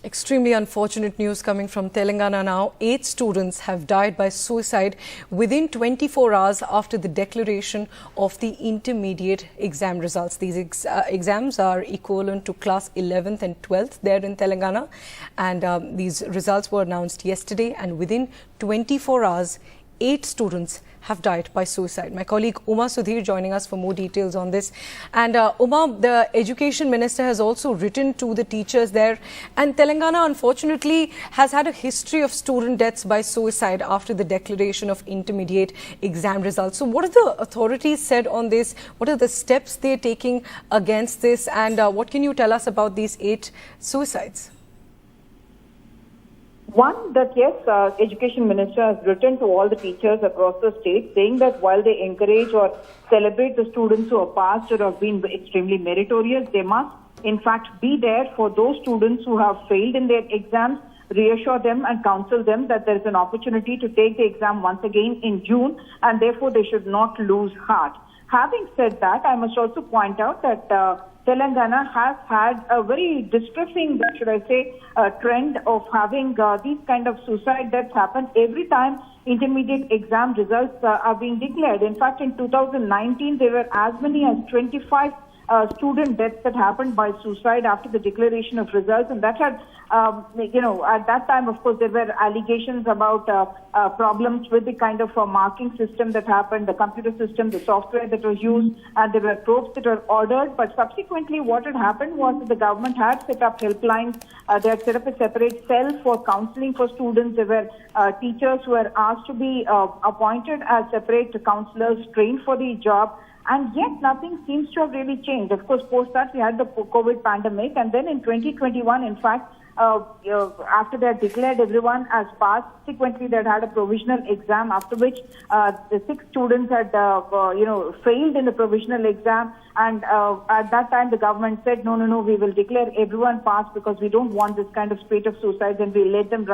Extremely unfortunate news coming from Telangana now. 8 students have died by suicide within 24 hours after the declaration of the intermediate exam results. These exams are equivalent to class 11th and 12th there in Telangana. And these results were announced yesterday, and within 24 hours, 8 students have died by suicide. My colleague Uma Sudhir joining us for more details on this. And Uma, the Education Minister has also written to the teachers there. And Telangana, unfortunately, has had a history of student deaths by suicide after the declaration of intermediate exam results. So what have the authorities said on this? What are the steps they're taking against this? And what can you tell us about these 8 suicides? One, that yes, Education Minister has written to all the teachers across the state saying that while they encourage or celebrate the students who have passed or have been extremely meritorious, they must in fact be there for those students who have failed in their exams, reassure them and counsel them that there is an opportunity to take the exam once again in June, and therefore they should not lose heart. Having said that, I must also point out that Telangana has had a very distressing, should I say, trend of having these kind of suicide deaths happen every time intermediate exam results are being declared. In fact, in 2019, there were as many as 25 student deaths that happened by suicide after the declaration of results, and that had, at that time, of course, there were allegations about problems with the kind of marking system that happened, the computer system, the software that was used, and there were probes that were ordered. But subsequently, what had happened was that the government had set up helplines. They had set up a separate cell for counseling for students. There were teachers who were asked to be appointed as separate counselors trained for the job. And yet nothing seems to have really changed. Of course, post that we had the COVID pandemic, and then in 2021, in fact, after they had declared everyone as passed, subsequently they had a provisional exam, after which the 6 students had, failed in the provisional exam. And at that time, the government said, no, we will declare everyone passed because we don't want this kind of spate of suicides, and we'll let them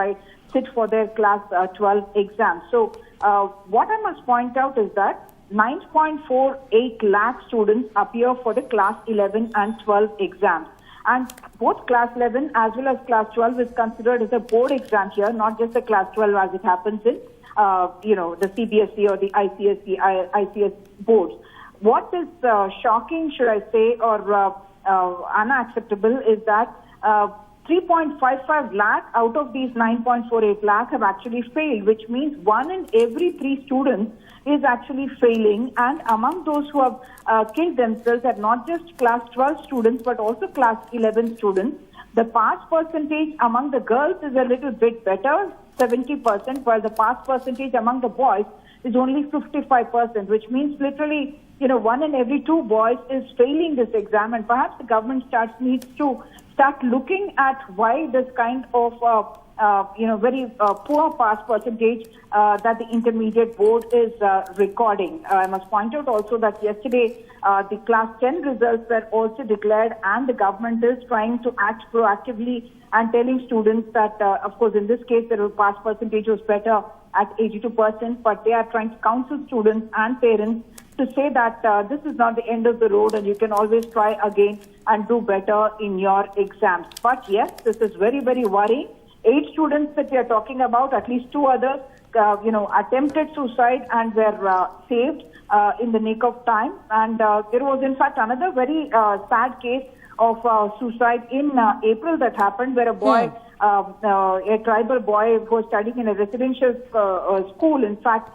sit for their class 12 exam. So what I must point out is that 9.48 lakh students appear for the class 11 and 12 exams. And both class 11 as well as class 12 is considered as a board exam here, not just a class 12 as it happens in, the CBSE or the ICS boards. What is shocking, should I say, or unacceptable is that 3.55 lakh out of these 9.48 lakh have actually failed, which means 1 in every 3 students is actually failing. And among those who have killed themselves are not just class 12 students but also class 11 students. The pass percentage among the girls is a little bit better, 70%, while the pass percentage among the boys is only 55%, which means literally, 1 in every 2 boys is failing this exam. And perhaps the government needs to start looking at why this kind of very poor pass percentage that the intermediate board is recording. I must point out also that yesterday the class 10 results were also declared, and the government is trying to act proactively and telling students that, of course, in this case, the pass percentage was better at 82%, but they are trying to counsel students and parents to say that this is not the end of the road and you can always try again and do better in your exams. But yes, this is very, very worrying. 8 students that we are talking about, at least 2 others, attempted suicide and were saved in the nick of time. And there was, in fact, another very sad case of suicide in April that happened, where a boy, a tribal boy who was studying in a residential school, in fact,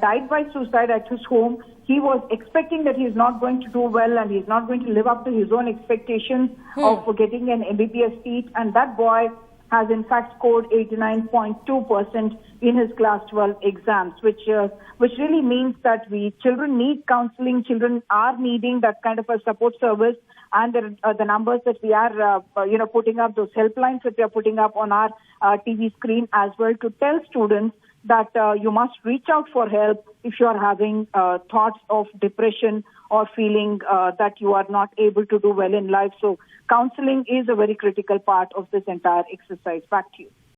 died by suicide at his home. He was expecting that he's not going to do well and he's not going to live up to his own expectations of getting an MBBS seat. And that boy has in fact scored 89.2% in his class 12 exams, which really means that children need counseling. Children are needing that kind of a support service. And the numbers that we are, putting up, those helplines that we are putting up on our TV screen as well, to tell students that you must reach out for help if you are having thoughts of depression or feeling that you are not able to do well in life. So counseling is a very critical part of this entire exercise. Back to you.